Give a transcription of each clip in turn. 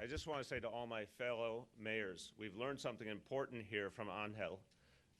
I just want to say to all my fellow mayors, we've learned something important here from Angel,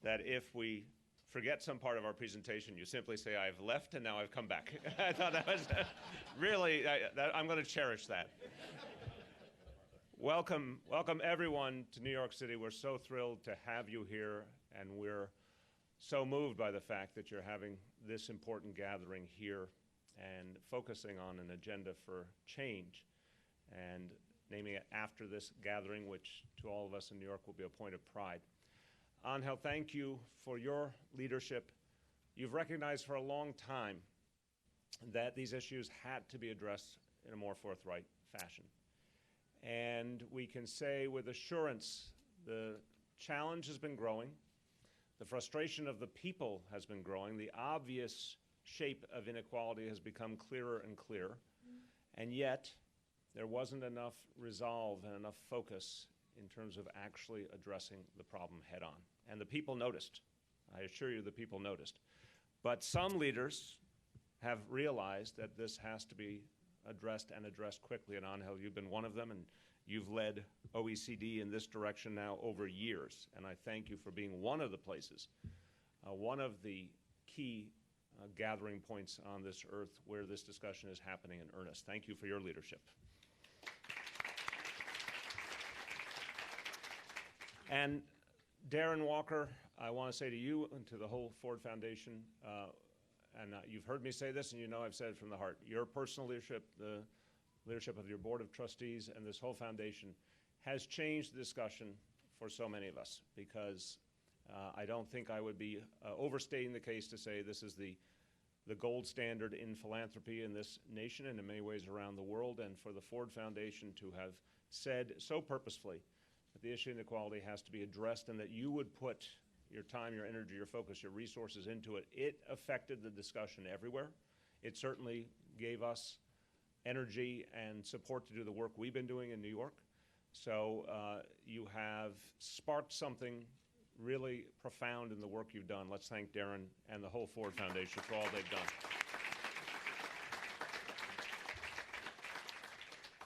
that if we forget some part of our presentation, you simply say, I've left and now I've come back. I thought that was really, I'm going to cherish that. Welcome everyone to New York City. We're so thrilled to have you here, and we're so moved by the fact that you're having this important gathering here and focusing on an agenda for change and naming it after this gathering, which to all of us in New York will be a point of pride. Angel, thank you for your leadership. You've recognized for a long time that these issues had to be addressed in a more forthright fashion. And we can say with assurance, the challenge has been growing, the frustration of the people has been growing, the obvious shape of inequality has become clearer and clearer, and yet there wasn't enough resolve and enough focus in terms of actually addressing the problem head on. And the people noticed. I assure you the people noticed. But some leaders have realized that this has to be addressed and addressed quickly. And Angel, you've been one of them, and you've led OECD in this direction now over years. And I thank you for being one of the places, one of the key gathering points on this earth where this discussion is happening in earnest. Thank you for your leadership. And Darren Walker, I want to say to you and to the whole Ford Foundation, and you've heard me say this, and you know I've said it from the heart, your personal leadership, the leadership of your board of trustees, and this whole foundation has changed the discussion for so many of us, because I don't think I would be overstating the case to say this is the gold standard in philanthropy in this nation and in many ways around the world, and for the Ford Foundation to have said so purposefully that the issue of inequality has to be addressed and that you would put your time, your energy, your focus, your resources into it. It affected the discussion everywhere. It certainly gave us energy and support to do the work we've been doing in New York. So you have sparked something really profound in the work you've done. Let's thank Darren and the whole Ford Foundation for all they've done.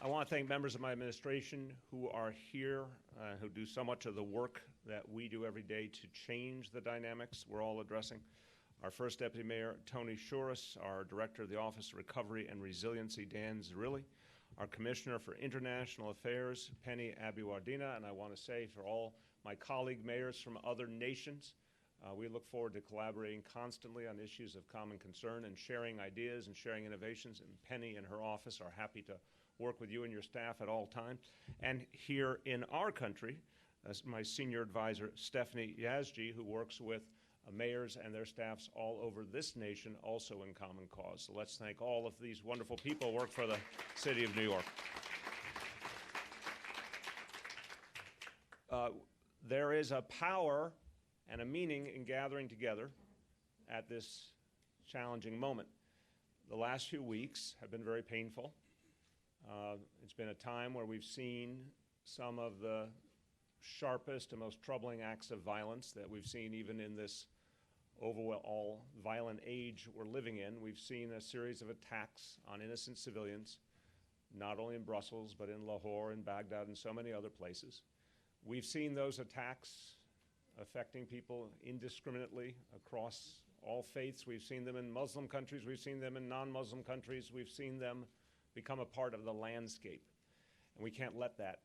I want to thank members of my administration who are here, who do so much of the work that we do every day to change the dynamics we're all addressing. Our first Deputy Mayor, Tony Shuris, our Director of the Office of Recovery and Resiliency, Dan Zerilli, our Commissioner for International Affairs, Penny Abiwardina, and I want to say for all my colleague mayors from other nations, we look forward to collaborating constantly on issues of common concern and sharing ideas and sharing innovations, and Penny and her office are happy to work with you and your staff at all times. And here in our country, my senior advisor, Stephanie Yazgi, who works with mayors and their staffs all over this nation, also in common cause. So let's thank all of these wonderful people who work for the city of New York. There is a power and a meaning in gathering together at this challenging moment. The last few weeks have been very painful. It's been a time where we've seen some of the sharpest and most troubling acts of violence that we've seen even in this overall violent age we're living in. We've seen a series of attacks on innocent civilians, not only in Brussels, but in Lahore and Baghdad and so many other places. We've seen those attacks affecting people indiscriminately across all faiths. We've seen them in Muslim countries. We've seen them in non-Muslim countries. We've seen them become a part of the landscape. And we can't let that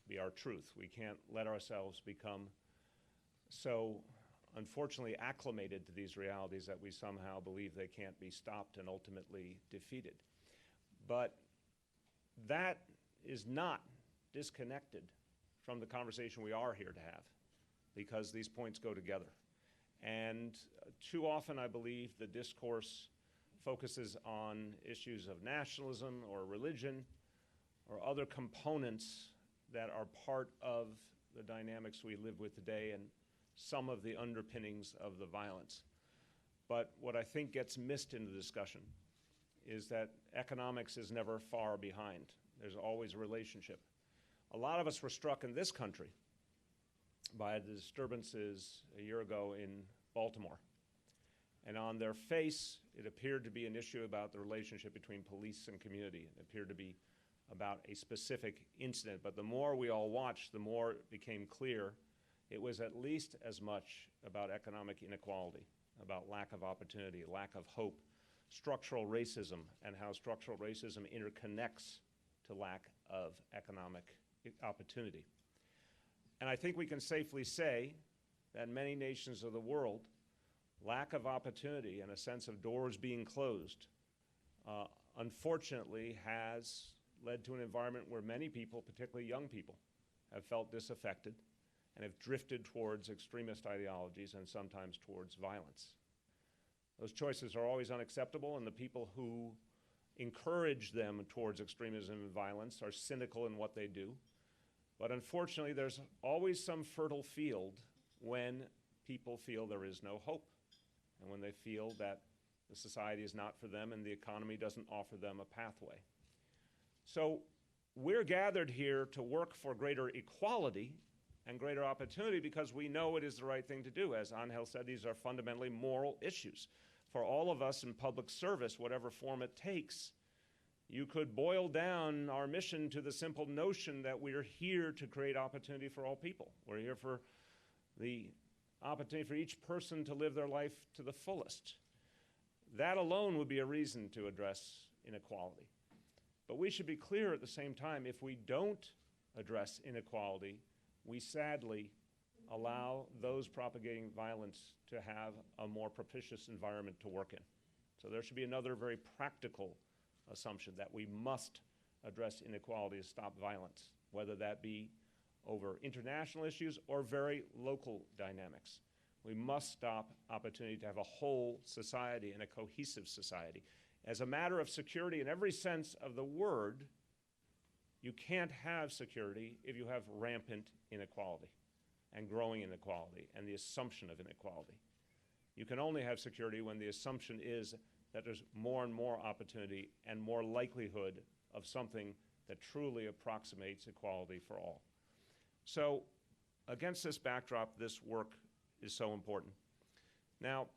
be our truth. We can't let ourselves become so unfortunately acclimated to these realities that we somehow believe they can't be stopped and ultimately defeated. But that is not disconnected from the conversation we are here to have, because these points go together. And too often, I believe, the discourse focuses on issues of nationalism or religion or other components that are part of the dynamics we live with today and some of the underpinnings of the violence. But what I think gets missed in the discussion is that economics is never far behind. There's always a relationship. A lot of us were struck in this country by the disturbances a year ago in Baltimore. And on their face, it appeared to be an issue about the relationship between police and community. It appeared to be about a specific incident, but the more we all watched, the more it became clear it was at least as much about economic inequality, about lack of opportunity, lack of hope, structural racism, and how structural racism interconnects to lack of economic opportunity. And I think we can safely say that in many nations of the world, lack of opportunity and a sense of doors being closed, unfortunately, has led to an environment where many people, particularly young people, have felt disaffected and have drifted towards extremist ideologies and sometimes towards violence. Those choices are always unacceptable, and the people who encourage them towards extremism and violence are cynical in what they do. But unfortunately, there's always some fertile field when people feel there is no hope, and when they feel that the society is not for them and the economy doesn't offer them a pathway. So we're gathered here to work for greater equality and greater opportunity because we know it is the right thing to do. As Angel said, these are fundamentally moral issues. For all of us in public service, whatever form it takes, you could boil down our mission to the simple notion that we're here to create opportunity for all people. We're here for the opportunity for each person to live their life to the fullest. That alone would be a reason to address inequality. But we should be clear at the same time, if we don't address inequality, we sadly allow those propagating violence to have a more propitious environment to work in. So there should be another very practical assumption that we must address inequality to stop violence, whether that be over international issues or very local dynamics. We must stop opportunity to have a whole society and a cohesive society. As a matter of security in every sense of the word, you can't have security if you have rampant inequality and growing inequality and the assumption of inequality. You can only have security when the assumption is that there's more and more opportunity and more likelihood of something that truly approximates equality for all. So against this backdrop, this work is so important. Now,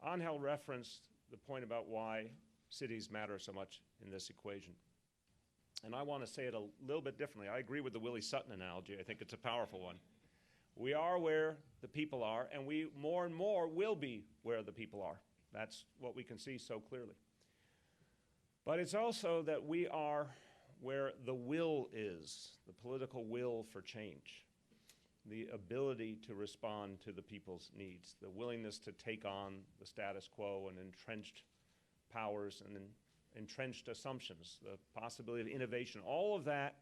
Angel referenced the point about why cities matter so much in this equation. And I want to say it a little bit differently. I agree with the Willie Sutton analogy. I think it's a powerful one. We are where the people are, and we more and more will be where the people are. That's what we can see so clearly. But it's also that we are where the will is, the political will for change, the ability to respond to the people's needs, the willingness to take on the status quo and entrenched powers and entrenched assumptions, the possibility of innovation. All of that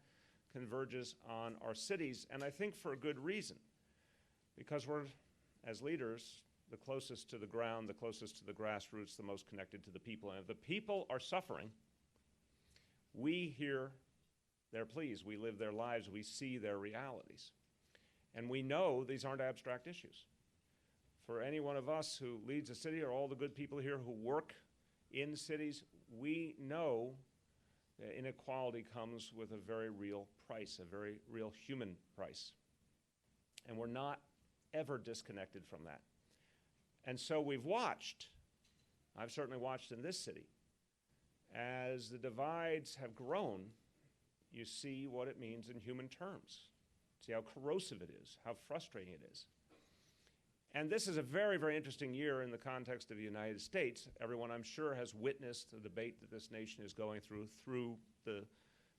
converges on our cities, and I think for a good reason, because we're, as leaders, the closest to the ground, the closest to the grassroots, the most connected to the people. And if the people are suffering, we hear their pleas, we live their lives, we see their realities. And we know these aren't abstract issues. For any one of us who leads a city, or all the good people here who work in cities, we know that inequality comes with a very real price, a very real human price. And we're not ever disconnected from that. And so we've watched, I've certainly watched in this city, as the divides have grown, you see what it means in human terms. See how corrosive it is, how frustrating it is. And this is a very, very interesting year in the context of the United States. Everyone, I'm sure, has witnessed the debate that this nation is going through the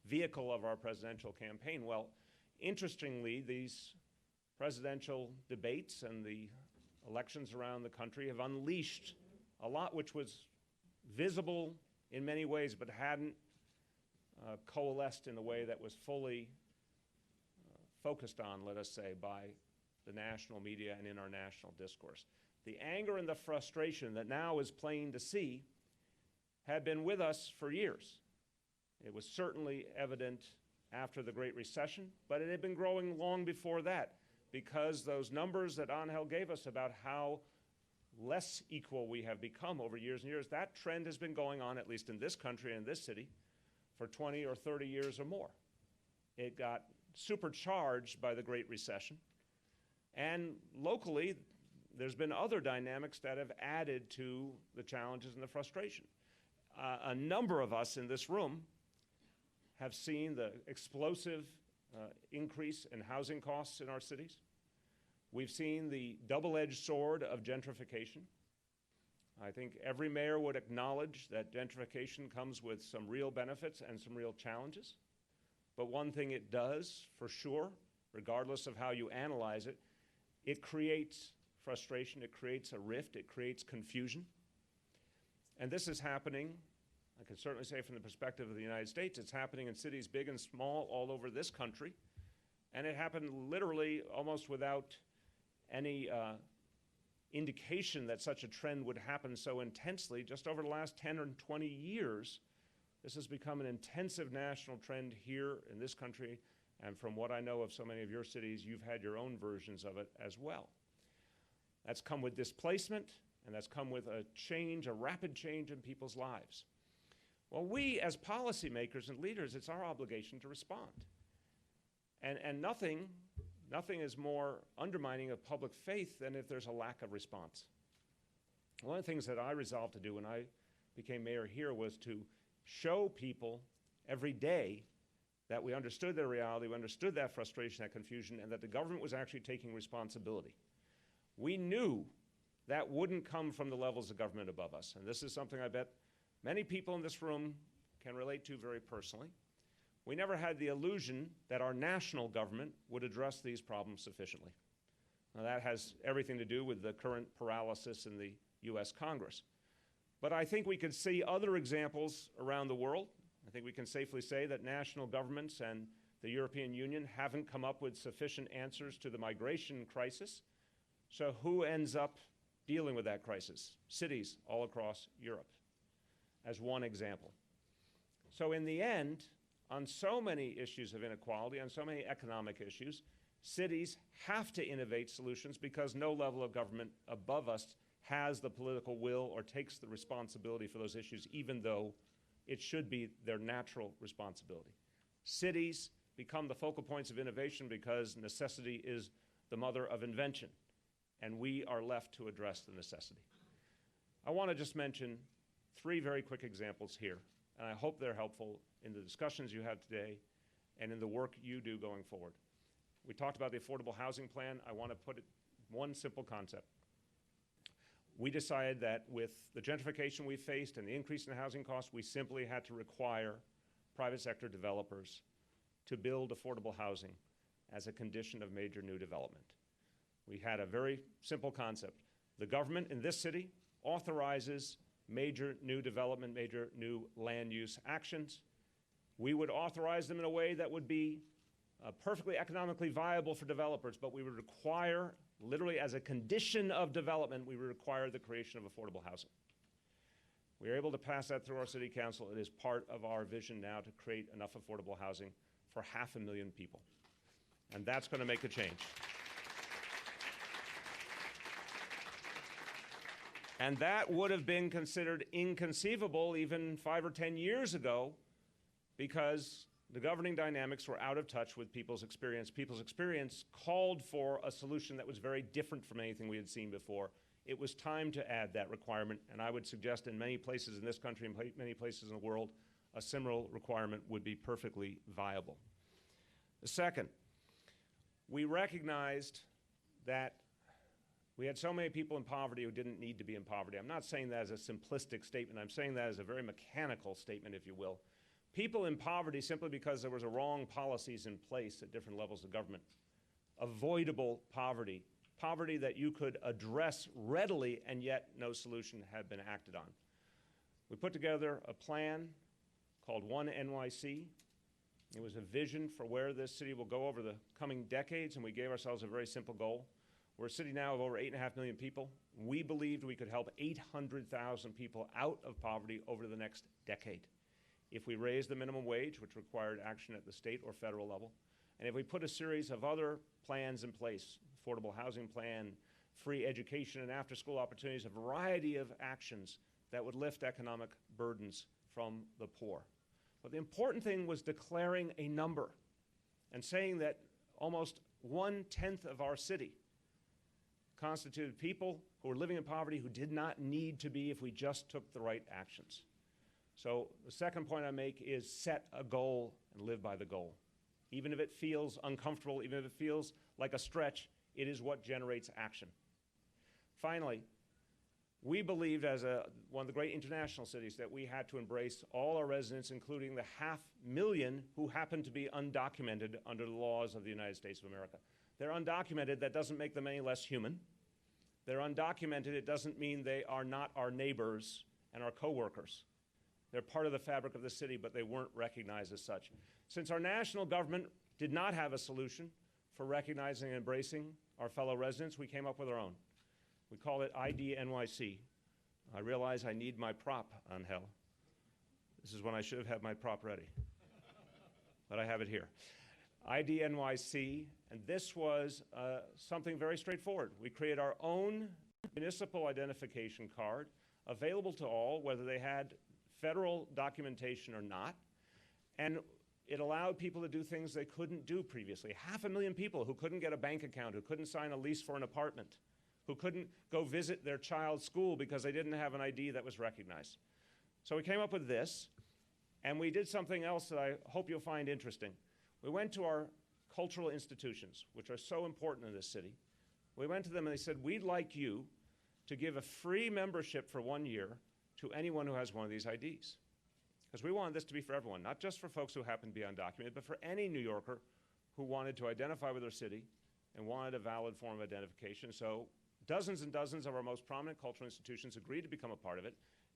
vehicle of our presidential campaign. Well, interestingly, these presidential debates and the elections around the country have unleashed a lot which was visible in many ways but hadn't coalesced in a way that was fully focused on, let us say, by the national media and in our national discourse. The anger and the frustration that now is plain to see had been with us for years. It was certainly evident after the Great Recession, but it had been growing long before that, because those numbers that Angel gave us about how less equal we have become over years and years, that trend has been going on, at least in this country and in this city, for 20 or 30 years or more. It got supercharged by the Great Recession. And locally, there's been other dynamics that have added to the challenges and the frustration. A number of us in this room have seen the explosive increase in housing costs in our cities. We've seen the double-edged sword of gentrification. I think every mayor would acknowledge that gentrification comes with some real benefits and some real challenges. But one thing it does, for sure, regardless of how you analyze it, it creates frustration, it creates a rift, it creates confusion. And this is happening, I can certainly say from the perspective of the United States, it's happening in cities big and small all over this country. And it happened literally almost without any indication that such a trend would happen so intensely. Just over the last 10 or 20 years, this has become an intensive national trend here in this country, and from what I know of so many of your cities, you've had your own versions of it as well. That's come with displacement, and that's come with a change, a rapid change in people's lives. Well, we as policymakers and leaders, it's our obligation to respond. And nothing is more undermining of public faith than if there's a lack of response. One of the things that I resolved to do when I became mayor here was to show people every day that we understood their reality, we understood that frustration, that confusion, and that the government was actually taking responsibility. We knew that wouldn't come from the levels of government above us, and this is something I bet many people in this room can relate to very personally. We never had the illusion that our national government would address these problems sufficiently. Now, that has everything to do with the current paralysis in the US Congress. But I think we could see other examples around the world. I think we can safely say that national governments and the European Union haven't come up with sufficient answers to the migration crisis. So who ends up dealing with that crisis? Cities all across Europe, as one example. So in the end, on so many issues of inequality, on so many economic issues, cities have to innovate solutions because no level of government above us has the political will or takes the responsibility for those issues, even though it should be their natural responsibility. Cities become the focal points of innovation because necessity is the mother of invention, and we are left to address the necessity. I want to just mention 3 very quick examples here, and I hope they're helpful in the discussions you have today and in the work you do going forward. We talked about the affordable housing plan. I want to put it one simple concept. We decided that with the gentrification we faced and the increase in housing costs, we simply had to require private sector developers to build affordable housing as a condition of major new development. We had a very simple concept. The government in this city authorizes major new development, major new land use actions. We would authorize them in a way that would be perfectly economically viable for developers, but we would require, literally as a condition of development, we would require the creation of affordable housing. We were able to pass that through our city council. It is part of our vision now to create enough affordable housing for 500,000 people. And that's going to make a change. And that would have been considered inconceivable even 5 or 10 years ago because the governing dynamics were out of touch with people's experience. People's experience called for a solution that was very different from anything we had seen before. It was time to add that requirement, and I would suggest in many places in this country and many places in the world, a similar requirement would be perfectly viable. The second, we recognized that we had so many people in poverty who didn't need to be in poverty. I'm not saying that as a simplistic statement. I'm saying that as a very mechanical statement, if you will. People in poverty simply because there was a wrong policies in place at different levels of government. Avoidable poverty, poverty that you could address readily and yet no solution had been acted on. We put together a plan called One NYC. It was a vision for where this city will go over the coming decades, and we gave ourselves a very simple goal. We're a city now of over 8.5 million people. We believed we could help 800,000 people out of poverty over the next decade if we raised the minimum wage, which required action at the state or federal level, and if we put a series of other plans in place, affordable housing plan, free education and after-school opportunities, a variety of actions that would lift economic burdens from the poor. But the important thing was declaring a number and saying that almost 1/10 of our city constituted people who were living in poverty who did not need to be if we just took the right actions. So the second point I make is set a goal and live by the goal. Even if it feels uncomfortable, even if it feels like a stretch, it is what generates action. Finally, we believed as one of the great international cities that we had to embrace all our residents, including the 500,000 who happen to be undocumented under the laws of the United States of America. They're undocumented, that doesn't make them any less human. They're undocumented, it doesn't mean they are not our neighbors and our coworkers. They're part of the fabric of the city, but they weren't recognized as such. Since our national government did not have a solution for recognizing and embracing our fellow residents, we came up with our own. We call it ID NYC. I realize I need my prop, Angel. This is when I should have had my prop ready. But I have it here. ID NYC, and this was something very straightforward. We created our own municipal identification card, available to all, whether they had federal documentation or not, and it allowed people to do things they couldn't do previously. 500,000 people who couldn't get a bank account, who couldn't sign a lease for an apartment, who couldn't go visit their child's school because they didn't have an ID that was recognized. So we came up with this, and we did something else that I hope you'll find interesting. We went to our cultural institutions, which are so important in this city. We went to them and they said, we'd like you to give a free membership for 1 year to anyone who has one of these IDs. Because we wanted this to be for everyone, not just for folks who happen to be undocumented, but for any New Yorker who wanted to identify with their city and wanted a valid form of identification. So dozens and dozens of our most prominent cultural institutions agreed to become a part of it,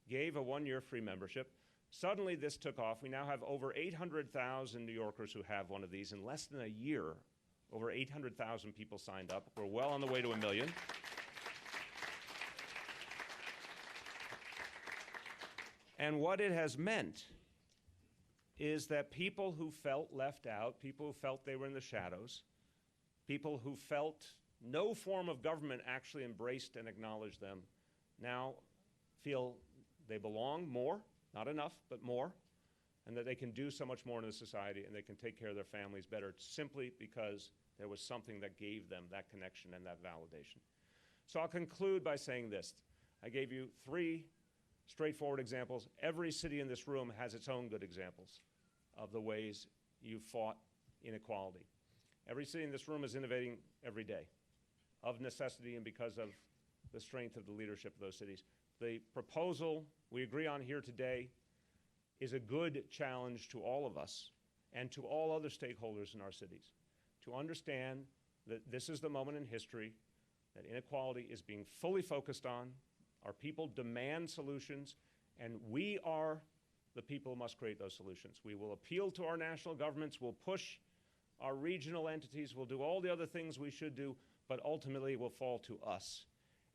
gave a 1-year free membership. Suddenly this took off. We now have over 800,000 New Yorkers who have one of these. In less than a year, over 800,000 people signed up. We're well on the way to 1 million. And what it has meant is that people who felt left out, people who felt they were in the shadows, people who felt no form of government actually embraced and acknowledged them, now feel they belong more, not enough, but more, and that they can do so much more in the society and they can take care of their families better simply because there was something that gave them that connection and that validation. So I'll conclude by saying this. I gave you 3 straightforward examples. Every city in this room has its own good examples of the ways you fought inequality. Every city in this room is innovating every day of necessity and because of the strength of the leadership of those cities. The proposal we agree on here today is a good challenge to all of us and to all other stakeholders in our cities to understand that this is the moment in history that inequality is being fully focused on. Our people demand solutions, and we are the people who must create those solutions. We will appeal to our national governments, we'll push our regional entities, we'll do all the other things we should do, but ultimately it will fall to us.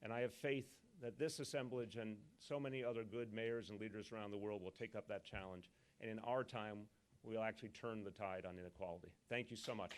And I have faith that this assemblage and so many other good mayors and leaders around the world will take up that challenge, and in our time, we'll actually turn the tide on inequality. Thank you so much.